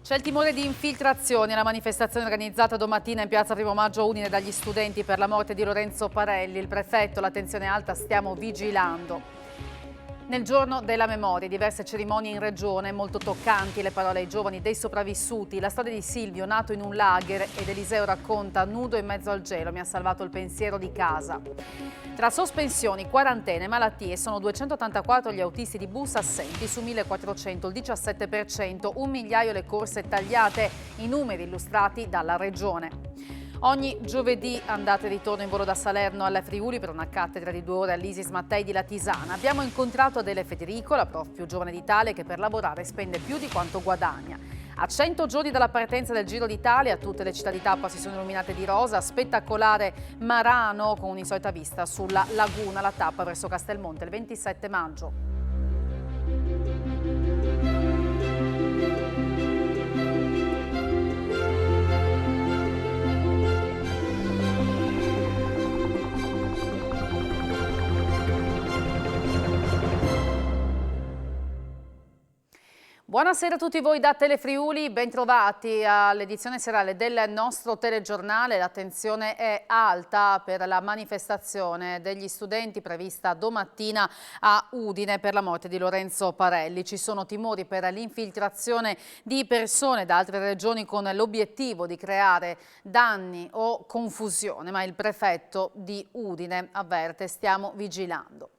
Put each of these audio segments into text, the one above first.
C'è il timore di infiltrazioni alla manifestazione organizzata domattina in piazza Primo Maggio a Udine dagli studenti per la morte di Lorenzo Parelli. Il prefetto, l'attenzione alta, stiamo vigilando. Nel giorno della memoria, diverse cerimonie in regione, molto toccanti le parole ai giovani dei sopravvissuti. La storia di Silvio, nato in un lager, ed Eliseo racconta: nudo in mezzo al gelo, mi ha salvato il pensiero di casa. Tra sospensioni, quarantene e malattie sono 284 gli autisti di bus assenti su 1400, il 17%, 1 migliaio le corse tagliate, i numeri illustrati dalla regione. Ogni giovedì andata e ritorno in volo da Salerno alla Friuli per una cattedra di 2 ore all'Isis Mattei di Latisana. Abbiamo incontrato Adele Federico, la prof più giovane d'Italia, che per lavorare spende più di quanto guadagna. A 100 giorni dalla partenza del Giro d'Italia, tutte le città di tappa si sono illuminate di rosa. Spettacolare Marano con un'insolita vista sulla laguna, la tappa verso Castelmonte il 27 maggio. Buonasera a tutti voi da Telefriuli, bentrovati all'edizione serale del nostro telegiornale. L'attenzione è alta per la manifestazione degli studenti prevista domattina a Udine per la morte di Lorenzo Parelli. Ci sono timori per l'infiltrazione di persone da altre regioni con l'obiettivo di creare danni o confusione, ma il prefetto di Udine avverte: stiamo vigilando.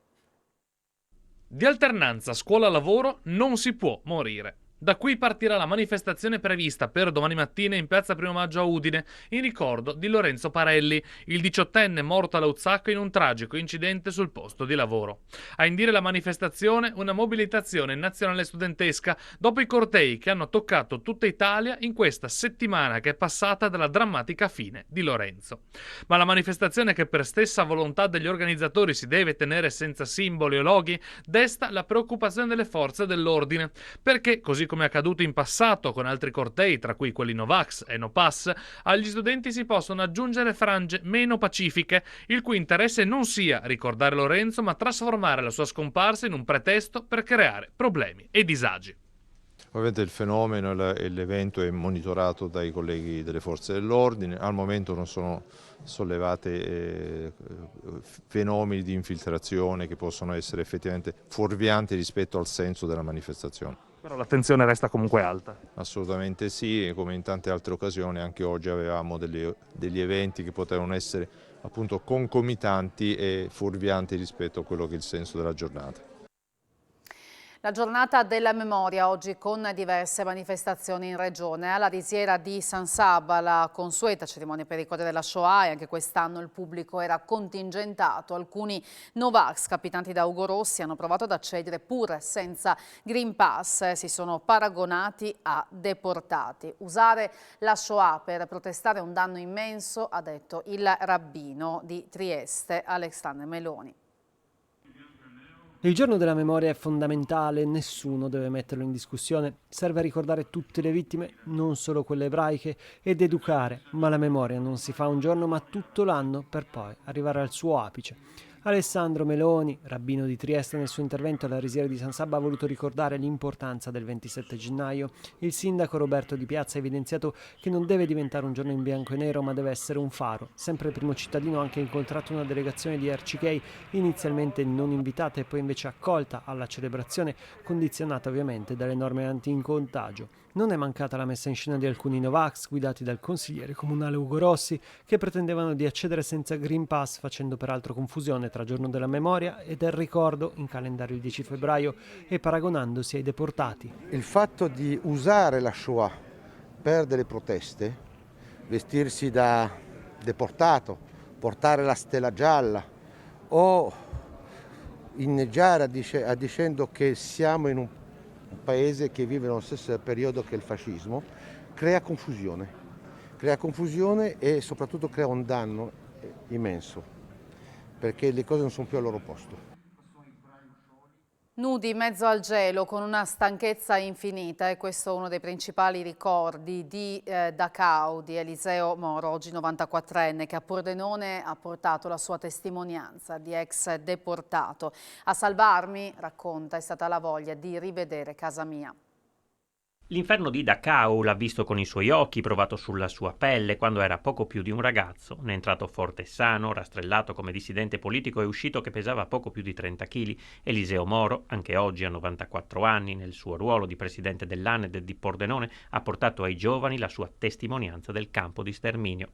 Di alternanza scuola-lavoro non si può morire. Da qui partirà la manifestazione prevista per domani mattina in piazza Primo Maggio a Udine in ricordo di Lorenzo Parelli, il 18enne morto a Lauzacco in un tragico incidente sul posto di lavoro. A indire la manifestazione una mobilitazione nazionale studentesca dopo i cortei che hanno toccato tutta Italia in questa settimana che è passata dalla drammatica fine di Lorenzo. Ma la manifestazione, che per stessa volontà degli organizzatori si deve tenere senza simboli o loghi, desta la preoccupazione delle forze dell'ordine, perché, così come è accaduto in passato con altri cortei, tra cui quelli Novax e No Pass, agli studenti si possono aggiungere frange meno pacifiche, il cui interesse non sia ricordare Lorenzo, ma trasformare la sua scomparsa in un pretesto per creare problemi e disagi. Ovviamente il fenomeno e l'evento è monitorato dai colleghi delle forze dell'ordine. Al momento non sono sollevate fenomeni di infiltrazione che possono essere effettivamente fuorvianti rispetto al senso della manifestazione. Però l'attenzione resta comunque alta. Assolutamente sì, e come in tante altre occasioni anche oggi avevamo degli eventi che potevano essere appunto concomitanti e fuorvianti rispetto a quello che è il senso della giornata. La giornata della memoria oggi con diverse manifestazioni in regione. Alla risiera di San Sabba la consueta cerimonia per ricordare la Shoah, e anche quest'anno il pubblico era contingentato. Alcuni Novax capitanti da Ugo Rossi hanno provato ad accedere pur senza Green Pass, si sono paragonati a deportati. Usare la Shoah per protestare è un danno immenso, ha detto il rabbino di Trieste Alexandre Meloni. Il giorno della memoria è fondamentale, nessuno deve metterlo in discussione. Serve a ricordare tutte le vittime, non solo quelle ebraiche, ed educare, ma la memoria non si fa un giorno ma tutto l'anno per poi arrivare al suo apice. Alessandro Meloni, rabbino di Trieste, nel suo intervento alla risiera di San Sabba ha voluto ricordare l'importanza del 27 gennaio. Il sindaco Roberto Di Piazza ha evidenziato che non deve diventare un giorno in bianco e nero, ma deve essere un faro. Sempre il primo cittadino ha anche incontrato una delegazione di arcichei, inizialmente non invitata e poi invece accolta alla celebrazione, condizionata ovviamente dalle norme anti-contagio. Non è mancata la messa in scena di alcuni Novax guidati dal consigliere comunale Ugo Rossi, che pretendevano di accedere senza Green Pass, facendo peraltro confusione tra giorno della memoria e del ricordo, in calendario il 10 febbraio, e paragonandosi ai deportati. Il fatto di usare la Shoah per delle proteste, vestirsi da deportato, portare la stella gialla o inneggiare dicendo che siamo in un paese che vive nello stesso periodo che il fascismo, crea confusione e soprattutto crea un danno immenso, perché le cose non sono più al loro posto. Nudi in mezzo al gelo con una stanchezza infinita, e questo è uno dei principali ricordi di Dachau, di Eliseo Moro, oggi 94enne, che a Pordenone ha portato la sua testimonianza di ex deportato. A salvarmi, racconta, è stata la voglia di rivedere casa mia. L'inferno di Dachau l'ha visto con i suoi occhi, provato sulla sua pelle, quando era poco più di un ragazzo. Ne è entrato forte e sano, rastrellato come dissidente politico, è uscito che pesava poco più di 30 kg. Eliseo Moro, anche oggi a 94 anni, nel suo ruolo di presidente dell'ANED di Pordenone, ha portato ai giovani la sua testimonianza del campo di sterminio.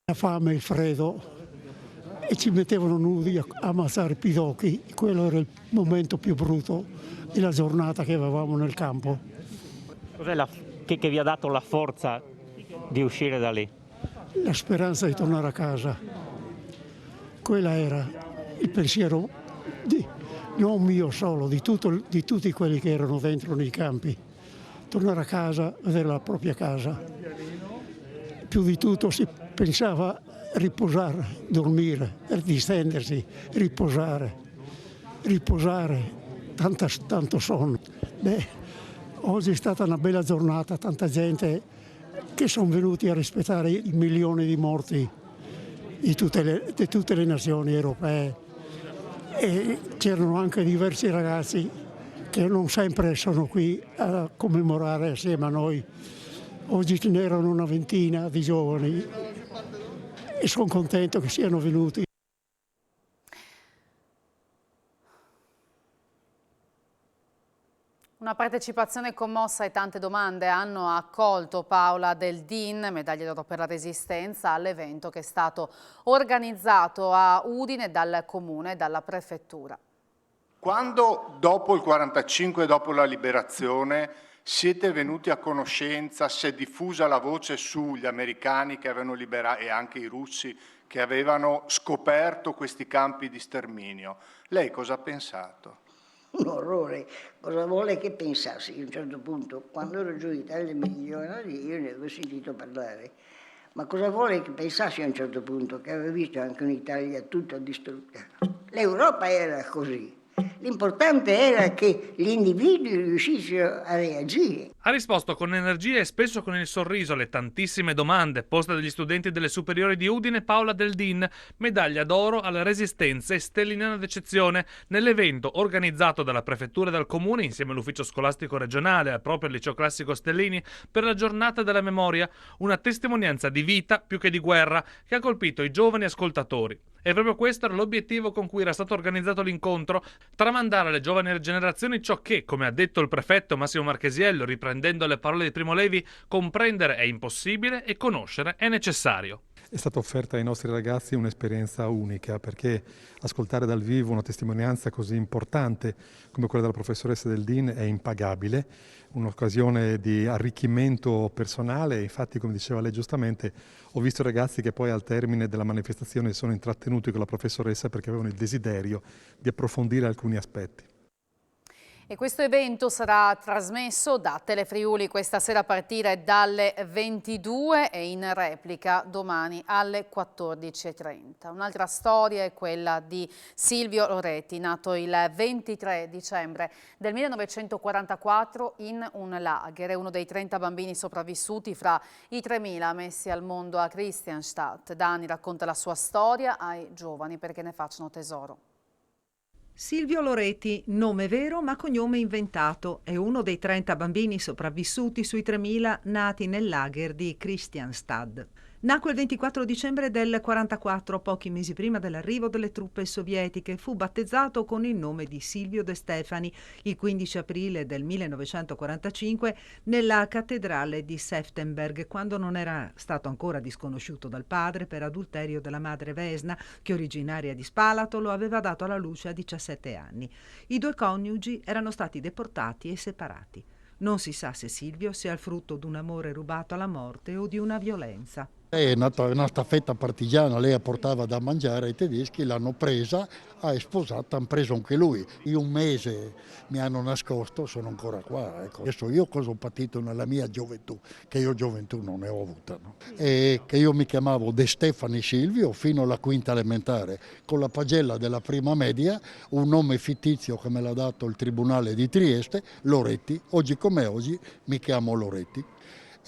La fame e il freddo, e ci mettevano nudi a ammazzare i pidocchi. Quello era il momento più brutto della giornata che avevamo nel campo. Cos'è che vi ha dato la forza di uscire da lì? La speranza di tornare a casa. Quella era il pensiero, non mio solo, di tutti quelli che erano dentro nei campi. Tornare a casa, vedere la propria casa. Più di tutto si pensava a riposare, dormire, distendersi, riposare, tanto sonno. Oggi è stata una bella giornata, tanta gente che sono venuti a rispettare i milioni di morti di tutte le nazioni europee, e c'erano anche diversi ragazzi che non sempre sono qui a commemorare assieme a noi. Oggi ce n'erano una ventina di giovani e sono contento che siano venuti. Una partecipazione commossa e tante domande hanno accolto Paola Del Din, medaglia d'oro per la Resistenza, all'evento che è stato organizzato a Udine dal Comune e dalla Prefettura. Quando dopo il 45, dopo la liberazione, siete venuti a conoscenza, si è diffusa la voce sugli americani che avevano liberato e anche i russi che avevano scoperto questi campi di sterminio, lei cosa ha pensato? Un orrore, cosa vuole che pensassi? A un certo punto, quando ero giù in Italia meridionale, io ne avevo sentito parlare, ma cosa vuole che pensassi a un certo punto, che aveva visto anche un'Italia tutta distrutta? L'Europa era così, l'importante era che gli individui riuscissero a reagire. Ha risposto con energia e spesso con il sorriso alle tantissime domande poste dagli studenti delle superiori di Udine Paola Del Din, medaglia d'oro alla Resistenza e stelliniana d'eccezione nell'evento organizzato dalla Prefettura e dal Comune insieme all'Ufficio Scolastico Regionale e proprio al Liceo Classico Stellini per la Giornata della Memoria, una testimonianza di vita più che di guerra che ha colpito i giovani ascoltatori. E proprio questo era l'obiettivo con cui era stato organizzato l'incontro, tramandare alle giovani generazioni ciò che, come ha detto il prefetto Massimo Marchesiello, riprendendo le parole di Primo Levi, comprendere è impossibile e conoscere è necessario. È stata offerta ai nostri ragazzi un'esperienza unica, perché ascoltare dal vivo una testimonianza così importante come quella della professoressa Del Din è impagabile, un'occasione di arricchimento personale. Infatti, come diceva lei giustamente, ho visto ragazzi che poi al termine della manifestazione sono intrattenuti con la professoressa perché avevano il desiderio di approfondire alcuni aspetti. E questo evento sarà trasmesso da Telefriuli questa sera a partire dalle 22 e in replica domani alle 14:30. Un'altra storia è quella di Silvio Loretti, nato il 23 dicembre del 1944 in un lager. È uno dei 30 bambini sopravvissuti fra i 3.000 messi al mondo a Kristianstad. Da anni racconta la sua storia ai giovani perché ne facciano tesoro. Silvio Loretti, nome vero ma cognome inventato, è uno dei 30 bambini sopravvissuti sui 3.000 nati nel lager di Kristianstad. Nacque il 24 dicembre del 1944, pochi mesi prima dell'arrivo delle truppe sovietiche. Fu battezzato con il nome di Silvio De Stefani il 15 aprile del 1945 nella cattedrale di Seftenberg, quando non era stato ancora disconosciuto dal padre per adulterio della madre Vesna, che originaria di Spalato lo aveva dato alla luce a 17 anni. I due coniugi erano stati deportati e separati. Non si sa se Silvio sia il frutto di un amore rubato alla morte o di una violenza. È nata una staffetta partigiana, lei portava da mangiare ai tedeschi, l'hanno presa, è sposata, hanno preso anche lui. Io un mese mi hanno nascosto, sono ancora qua. Ecco. Adesso io cosa ho patito nella mia gioventù, che io gioventù non ne ho avuta. No? E che io mi chiamavo De Stefani Silvio fino alla quinta elementare, con la pagella della prima media, un nome fittizio che me l'ha dato il Tribunale di Trieste, Loretti. Oggi come oggi mi chiamo Loretti.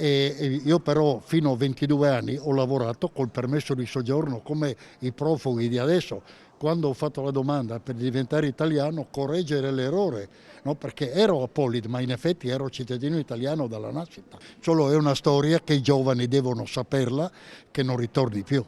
E io però fino a 22 anni ho lavorato col permesso di soggiorno come i profughi di adesso, quando ho fatto la domanda per diventare italiano, correggere l'errore, no? Perché ero apolide, ma in effetti ero cittadino italiano dalla nascita. Solo è una storia che i giovani devono saperla, che non ritorni più.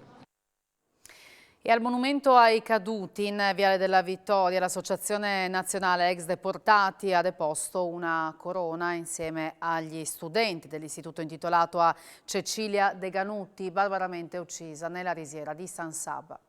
E al monumento ai caduti in Viale della Vittoria l'Associazione Nazionale Ex Deportati ha deposto una corona insieme agli studenti dell'istituto intitolato a Cecilia De Ganutti, barbaramente uccisa nella risiera di San Sabba.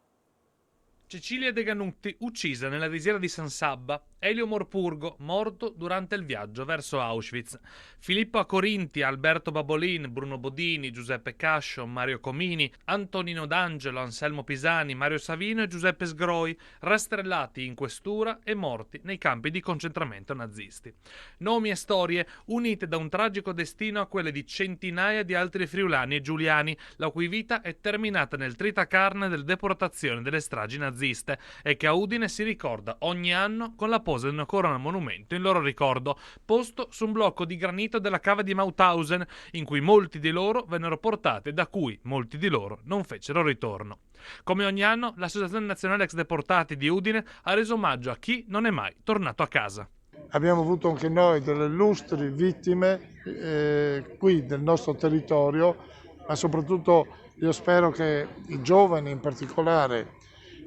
Cecilia De Ganutti, uccisa nella risiera di San Sabba. Elio Morpurgo, morto durante il viaggio verso Auschwitz. Filippo Acorinti, Alberto Babolin, Bruno Bodini, Giuseppe Cascio, Mario Comini, Antonino D'Angelo, Anselmo Pisani, Mario Savino e Giuseppe Sgroi, rastrellati in questura e morti nei campi di concentramento nazisti. Nomi e storie unite da un tragico destino a quelle di centinaia di altri friulani e giuliani, la cui vita è terminata nel tritacarne delle deportazioni delle stragi naziste e che a Udine si ricorda ogni anno con la pose di una corona monumento in loro ricordo, posto su un blocco di granito della cava di Mauthausen, in cui molti di loro vennero portati e da cui molti di loro non fecero ritorno. Come ogni anno, l'Associazione Nazionale Ex Deportati di Udine ha reso omaggio a chi non è mai tornato a casa. Abbiamo avuto anche noi delle illustri vittime qui del nostro territorio, ma soprattutto io spero che i giovani in particolare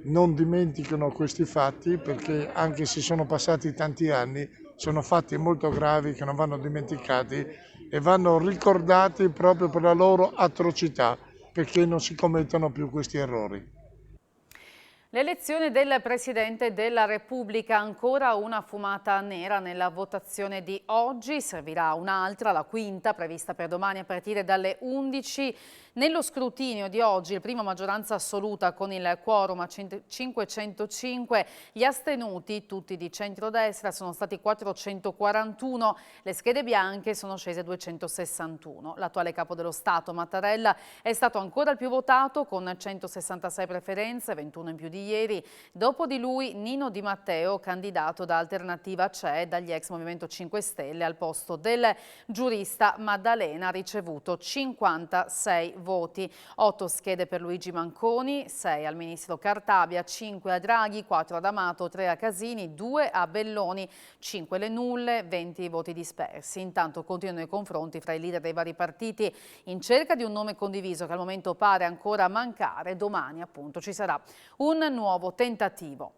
non dimenticano questi fatti, perché anche se sono passati tanti anni sono fatti molto gravi che non vanno dimenticati e vanno ricordati proprio per la loro atrocità, perché non si commettono più questi errori. L'elezione del Presidente della Repubblica, ancora una fumata nera nella votazione di oggi, servirà un'altra, la quinta, prevista per domani a partire dalle 11. Nello scrutinio di oggi, il primo maggioranza assoluta con il quorum a 505, gli astenuti, tutti di centrodestra, sono stati 441, le schede bianche sono scese 261. L'attuale capo dello Stato, Mattarella, è stato ancora il più votato con 166 preferenze, 21 in più di ieri. Dopo di lui Nino Di Matteo, candidato da Alternativa C'è dagli ex Movimento 5 Stelle al posto del giurista Maddalena, ha ricevuto 56 voti, 8 schede per Luigi Manconi, 6 al ministro Cartabia, 5 a Draghi, 4 ad Amato, 3 a Casini, 2 a Belloni, 5 le nulle, 20 voti dispersi. Intanto continuano i confronti fra i leader dei vari partiti in cerca di un nome condiviso che al momento pare ancora mancare. Domani appunto ci sarà un nuovo tentativo.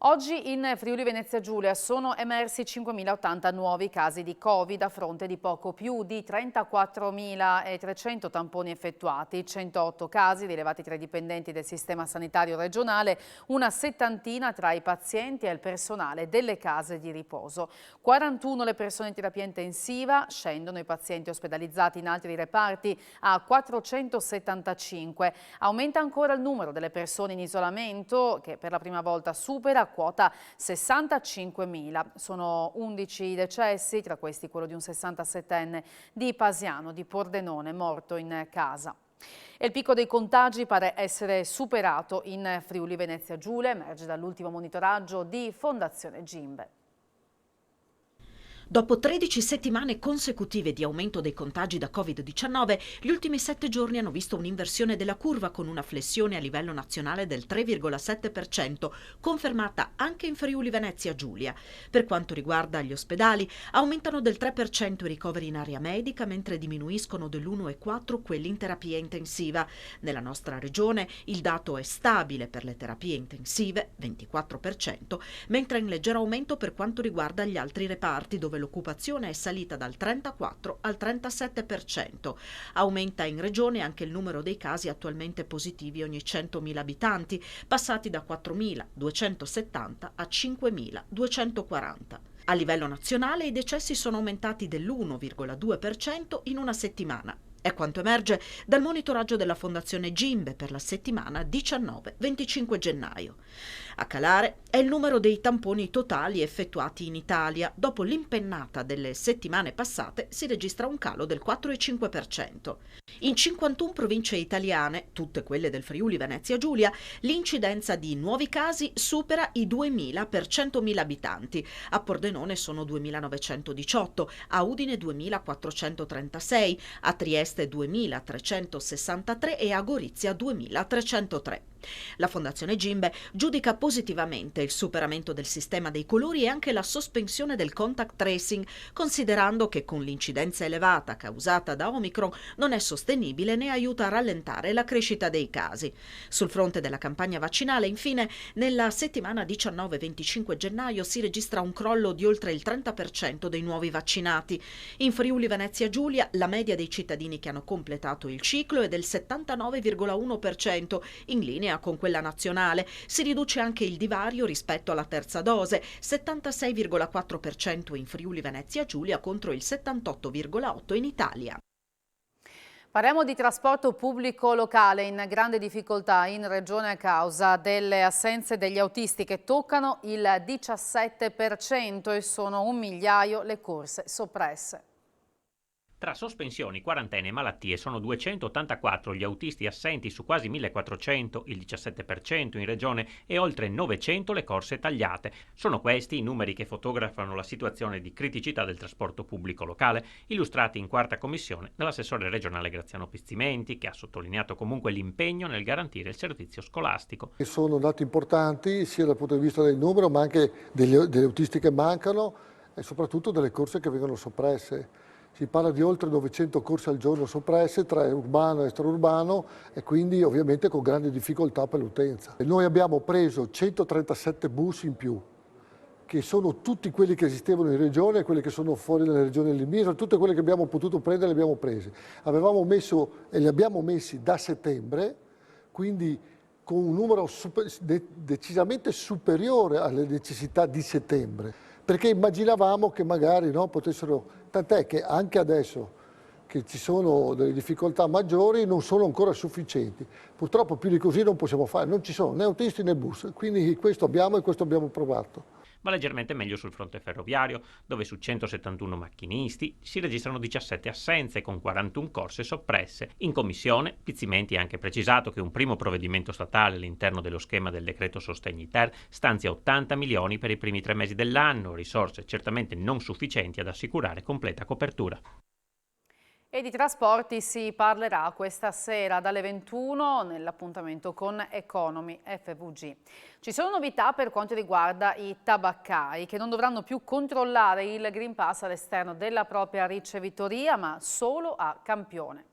Oggi in Friuli Venezia Giulia sono emersi 5.080 nuovi casi di Covid a fronte di poco più di 34.300 tamponi effettuati, 108 casi rilevati tra i dipendenti del sistema sanitario regionale, una settantina tra i pazienti e il personale delle case di riposo. 41 le persone in terapia intensiva, scendono i pazienti ospedalizzati in altri reparti a 475. Aumenta ancora il numero delle persone in isolamento che per la prima volta supera quota 65.000. Sono 11 i decessi, tra questi quello di un 67enne di Pasiano, di Pordenone, morto in casa. E il picco dei contagi pare essere superato in Friuli Venezia Giulia, emerge dall'ultimo monitoraggio di Fondazione Gimbe. Dopo 13 settimane consecutive di aumento dei contagi da Covid-19, gli ultimi 7 giorni hanno visto un'inversione della curva con una flessione a livello nazionale del 3,7%, confermata anche in Friuli Venezia Giulia. Per quanto riguarda gli ospedali, aumentano del 3% i ricoveri in area medica, mentre diminuiscono dell'1,4% quelli in terapia intensiva. Nella nostra regione il dato è stabile per le terapie intensive, 24%, mentre in leggero aumento per quanto riguarda gli altri reparti, dove l'occupazione è salita dal 34 al 37%. Aumenta in regione anche il numero dei casi attualmente positivi ogni 100.000 abitanti, passati da 4.270 a 5.240. A livello nazionale i decessi sono aumentati dell'1,2% in una settimana. È quanto emerge dal monitoraggio della Fondazione Gimbe per la settimana 19-25 gennaio. A calare è il numero dei tamponi totali effettuati in Italia. Dopo l'impennata delle settimane passate si registra un calo del 4,5%. In 51 province italiane, tutte quelle del Friuli Venezia Giulia, l'incidenza di nuovi casi supera i 2.000 per 100.000 abitanti. A Pordenone sono 2.918, a Udine 2.436, a Trieste 2.363 e a Gorizia 2.303. La Fondazione Gimbe giudica positivamente il superamento del sistema dei colori e anche la sospensione del contact tracing, considerando che con l'incidenza elevata causata da Omicron non è sostenibile né aiuta a rallentare la crescita dei casi. Sul fronte della campagna vaccinale, infine, nella settimana 19-25 gennaio si registra un crollo di oltre il 30% dei nuovi vaccinati. In Friuli Venezia Giulia la media dei cittadini che hanno completato il ciclo è del 79,1%, in linea con quella nazionale. Si riduce anche il divario rispetto alla terza dose, 76,4% in Friuli Venezia Giulia contro il 78,8% in Italia. Parliamo di trasporto pubblico locale in grande difficoltà in regione a causa delle assenze degli autisti che toccano il 17% e sono 1 migliaio le corse soppresse. Tra sospensioni, quarantene e malattie sono 284 gli autisti assenti su quasi 1400, il 17% in regione, e oltre 900 le corse tagliate. Sono questi i numeri che fotografano la situazione di criticità del trasporto pubblico locale, illustrati in quarta commissione dall'assessore regionale Graziano Pizzimenti, che ha sottolineato comunque l'impegno nel garantire il servizio scolastico. Sono dati importanti sia dal punto di vista del numero, ma anche degli autisti che mancano e soprattutto delle corse che vengono soppresse. Si parla di oltre 900 corse al giorno soppresse tra urbano e extraurbano e quindi ovviamente con grandi difficoltà per l'utenza. Noi abbiamo preso 137 bus in più, che sono tutti quelli che esistevano in regione e quelli che sono fuori dalle regioni limitrofe, tutte quelle che abbiamo potuto prendere le abbiamo prese. Avevamo messo e li abbiamo messi da settembre, quindi con un numero decisamente superiore alle necessità di settembre, perché immaginavamo che magari potessero, tant'è che anche adesso che ci sono delle difficoltà maggiori non sono ancora sufficienti. Purtroppo più di così non possiamo fare, non ci sono né autisti né bus, quindi questo abbiamo e questo abbiamo provato. Va leggermente meglio sul fronte ferroviario, dove su 171 macchinisti si registrano 17 assenze con 41 corse soppresse. In commissione Pizzimenti ha anche precisato che un primo provvedimento statale all'interno dello schema del decreto Sostegni-ter stanzia 80 milioni per i primi 3 mesi dell'anno, risorse certamente non sufficienti ad assicurare completa copertura. E di trasporti si parlerà questa sera dalle 21 nell'appuntamento con Economy FVG. Ci sono novità per quanto riguarda i tabaccai, che non dovranno più controllare il Green Pass all'esterno della propria ricevitoria, ma solo a campione.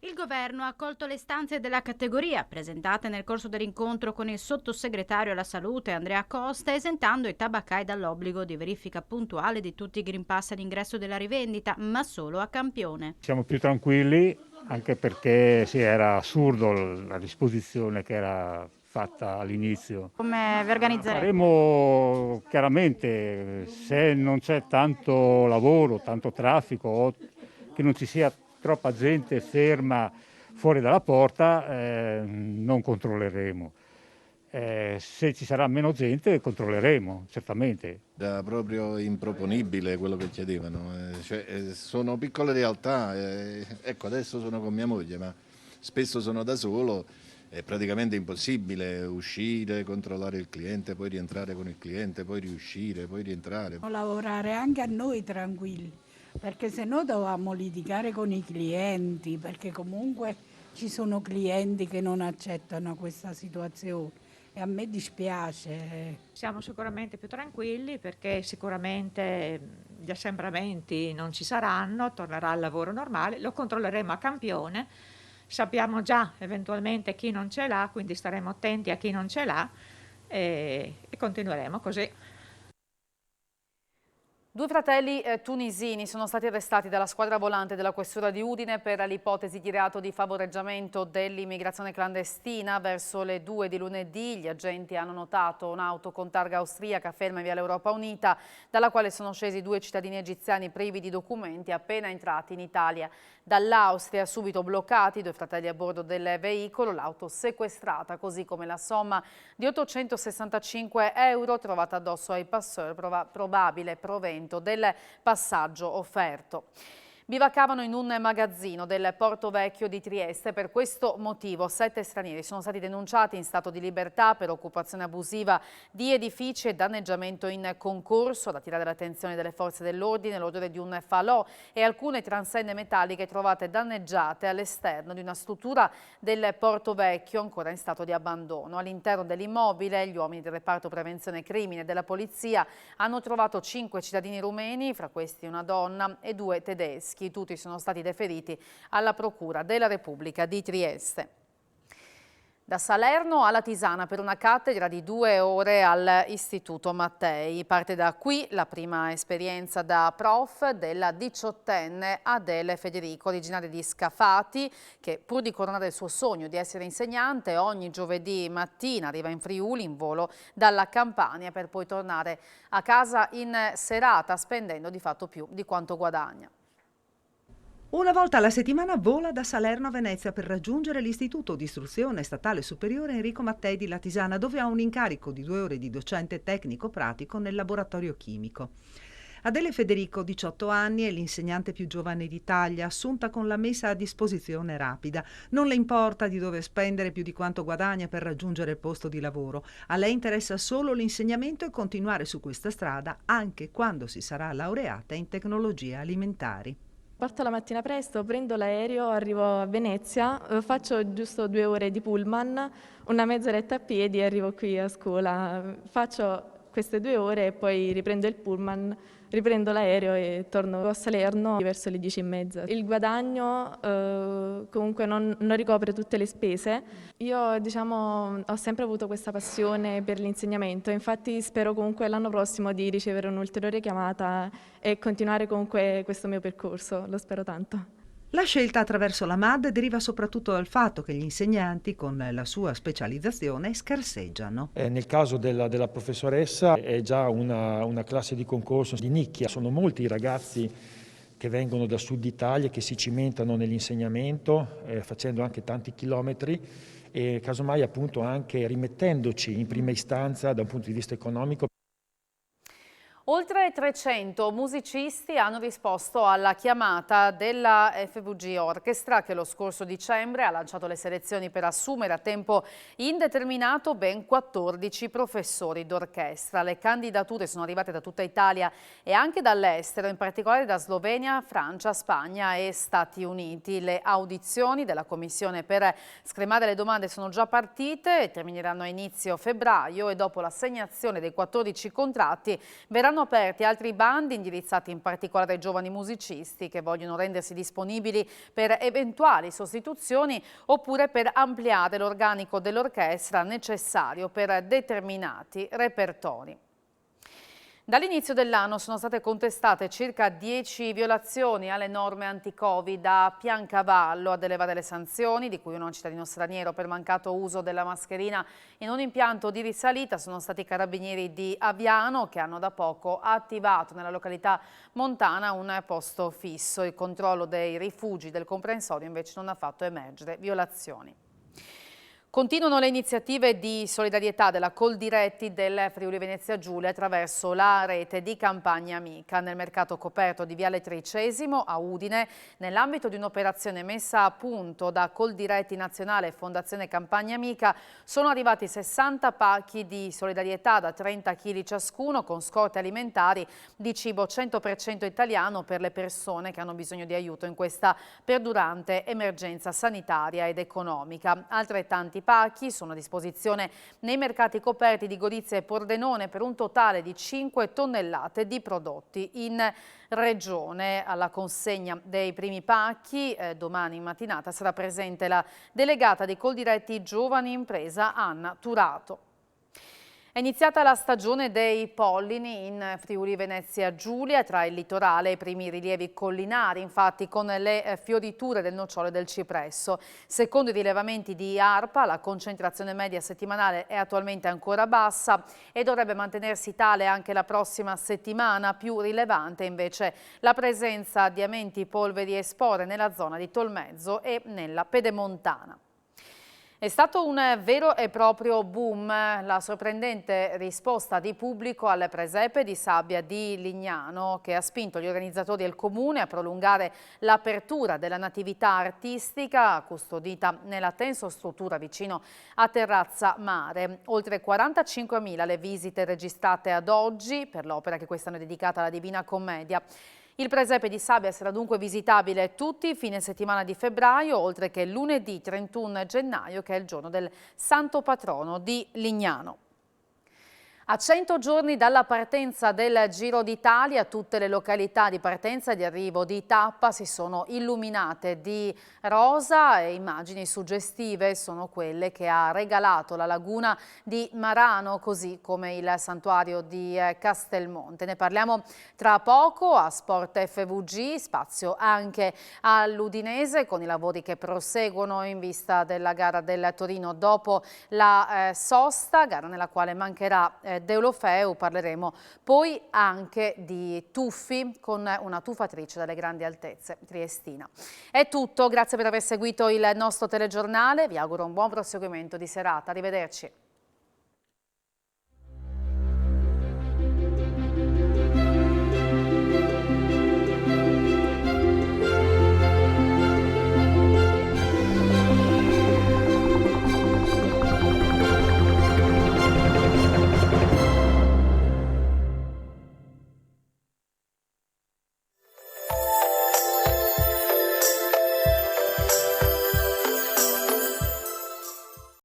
Il governo ha accolto le istanze della categoria presentate nel corso dell'incontro con il sottosegretario alla salute Andrea Costa, esentando i tabaccai dall'obbligo di verifica puntuale di tutti i Green Pass all'ingresso della rivendita, ma solo a campione. Siamo più tranquilli anche perché era assurdo la disposizione che era fatta all'inizio. Come vi organizzerete? Faremo chiaramente, se non c'è tanto lavoro, tanto traffico, o che non ci sia troppa gente ferma fuori dalla porta, non controlleremo. Se ci sarà meno gente controlleremo, certamente. Era proprio improponibile quello che chiedevano, sono piccole realtà, ecco adesso sono con mia moglie, ma spesso sono da solo, è praticamente impossibile uscire, controllare il cliente, poi rientrare con il cliente, poi riuscire, poi rientrare. Lavorare anche a noi tranquilli, perché se no dovevamo litigare con i clienti, perché comunque ci sono clienti che non accettano questa situazione e a me dispiace. Siamo sicuramente più tranquilli perché sicuramente gli assembramenti non ci saranno, tornerà il lavoro normale, lo controlleremo a campione, sappiamo già eventualmente chi non ce l'ha, quindi staremo attenti a chi non ce l'ha e continueremo così. 2 fratelli tunisini sono stati arrestati dalla squadra volante della questura di Udine per l'ipotesi di reato di favoreggiamento dell'immigrazione clandestina. Verso le 2 di lunedì gli agenti hanno notato un'auto con targa austriaca ferma in via l'Europa Unita, dalla quale sono scesi 2 cittadini egiziani privi di documenti appena entrati in Italia. Dall'Austria, subito bloccati, i 2 fratelli a bordo del veicolo, l'auto sequestrata, così come la somma di 865 euro trovata addosso ai passeur, probabile provento del passaggio offerto. bivacavano in un magazzino del Porto Vecchio di Trieste. Per questo motivo 7 stranieri sono stati denunciati in stato di libertà per occupazione abusiva di edifici e danneggiamento in concorso. Ad attirare l'attenzione delle forze dell'ordine l'odore di un falò e alcune transenne metalliche trovate danneggiate all'esterno di una struttura del Porto Vecchio ancora in stato di abbandono. All'interno dell'immobile gli uomini del reparto prevenzione crimine della polizia hanno trovato 5 cittadini rumeni, fra questi una donna e 2 tedeschi. Tutti sono stati deferiti alla Procura della Repubblica di Trieste. Da Salerno alla Tisana per una cattedra di 2 ore all'Istituto Mattei. Parte da qui la prima esperienza da prof della 18enne Adele Federico, originaria di Scafati, che pur di coronare il suo sogno di essere insegnante, ogni giovedì mattina arriva in Friuli in volo dalla Campania per poi tornare a casa in serata, spendendo di fatto più di quanto guadagna. Una volta alla settimana vola da Salerno a Venezia per raggiungere l'Istituto di Istruzione Statale Superiore Enrico Mattei di Latisana, dove ha un incarico di 2 ore di docente tecnico-pratico nel laboratorio chimico. Adele Federico, 18 anni, è l'insegnante più giovane d'Italia, assunta con la messa a disposizione rapida. Non le importa di dove spendere più di quanto guadagna per raggiungere il posto di lavoro. A lei interessa solo l'insegnamento e continuare su questa strada anche quando si sarà laureata in tecnologie alimentari. Parto la mattina presto, prendo l'aereo, arrivo a Venezia, faccio giusto 2 ore di pullman, una mezz'oretta a piedi e arrivo qui a scuola. Faccio queste 2 ore e poi riprendo il pullman, riprendo l'aereo e torno a Salerno verso le 10:30. Il guadagno comunque non ricopre tutte le spese. Io ho sempre avuto questa passione per l'insegnamento, infatti spero comunque l'anno prossimo di ricevere un'ulteriore chiamata e continuare comunque questo mio percorso, lo spero tanto. La scelta attraverso la MAD deriva soprattutto dal fatto che gli insegnanti con la sua specializzazione scarseggiano. Nel caso della professoressa è già una classe di concorso di nicchia, sono molti i ragazzi che vengono dal sud Italia che si cimentano nell'insegnamento facendo anche tanti chilometri e casomai appunto anche rimettendoci in prima istanza da un punto di vista economico. Oltre 300 musicisti hanno risposto alla chiamata della FVG Orchestra che lo scorso dicembre ha lanciato le selezioni per assumere a tempo indeterminato ben 14 professori d'orchestra. Le candidature sono arrivate da tutta Italia e anche dall'estero, in particolare da Slovenia, Francia, Spagna e Stati Uniti. Le audizioni della commissione per scremare le domande sono già partite e termineranno a inizio febbraio e dopo l'assegnazione dei 14 contratti verranno aperti altri bandi indirizzati in particolare ai giovani musicisti che vogliono rendersi disponibili per eventuali sostituzioni oppure per ampliare l'organico dell'orchestra necessario per determinati repertori. Dall'inizio dell'anno sono state contestate circa 10 violazioni alle norme anti-Covid a Piancavallo. Ad elevare le sanzioni, di cui uno un cittadino straniero per mancato uso della mascherina in un impianto di risalita, sono stati i carabinieri di Aviano che hanno da poco attivato nella località montana un posto fisso. Il controllo dei rifugi del comprensorio invece non ha fatto emergere violazioni. Continuano le iniziative di solidarietà della Coldiretti del Friuli Venezia Giulia attraverso la rete di Campagna Amica. Nel mercato coperto di Viale Tricesimo a Udine, nell'ambito di un'operazione messa a punto da Coldiretti Nazionale e Fondazione Campagna Amica, sono arrivati 60 pacchi di solidarietà da 30 kg ciascuno con scorte alimentari di cibo 100% italiano per le persone che hanno bisogno di aiuto in questa perdurante emergenza sanitaria ed economica. Altrettanti pacchi sono a disposizione nei mercati coperti di Gorizia e Pordenone per un totale di 5 tonnellate di prodotti in regione. Alla consegna dei primi pacchi domani in mattinata sarà presente la delegata di Coldiretti Giovani Impresa Anna Turato. È iniziata la stagione dei pollini in Friuli Venezia Giulia, tra il litorale e i primi rilievi collinari, infatti con le fioriture del nocciolo e del cipresso. Secondo i rilevamenti di ARPA, la concentrazione media settimanale è attualmente ancora bassa e dovrebbe mantenersi tale anche la prossima settimana. Più rilevante invece la presenza di amenti, polveri e spore nella zona di Tolmezzo e nella Pedemontana. È stato un vero e proprio boom la sorprendente risposta di pubblico alle presepe di sabbia di Lignano, che ha spinto gli organizzatori e il comune a prolungare l'apertura della natività artistica custodita nella tensostruttura vicino a Terrazza Mare. Oltre 45.000 le visite registrate ad oggi per l'opera che quest'anno è dedicata alla Divina Commedia. Il presepe di sabbia sarà dunque visitabile tutti i fine settimana di febbraio, oltre che lunedì 31 gennaio, che è il giorno del Santo Patrono di Lignano. A 100 giorni dalla partenza del Giro d'Italia, tutte le località di partenza e di arrivo di tappa si sono illuminate di rosa e immagini suggestive sono quelle che ha regalato la laguna di Marano, così come il santuario di Castelmonte. Ne parliamo tra poco a Sport FVG, spazio anche all'Udinese con i lavori che proseguono in vista della gara del Torino dopo la sosta, gara nella quale mancherà Deulofeu. Parleremo poi anche di tuffi con una tuffatrice dalle grandi altezze triestina. È tutto, grazie per aver seguito il nostro telegiornale, vi auguro un buon proseguimento di serata, arrivederci.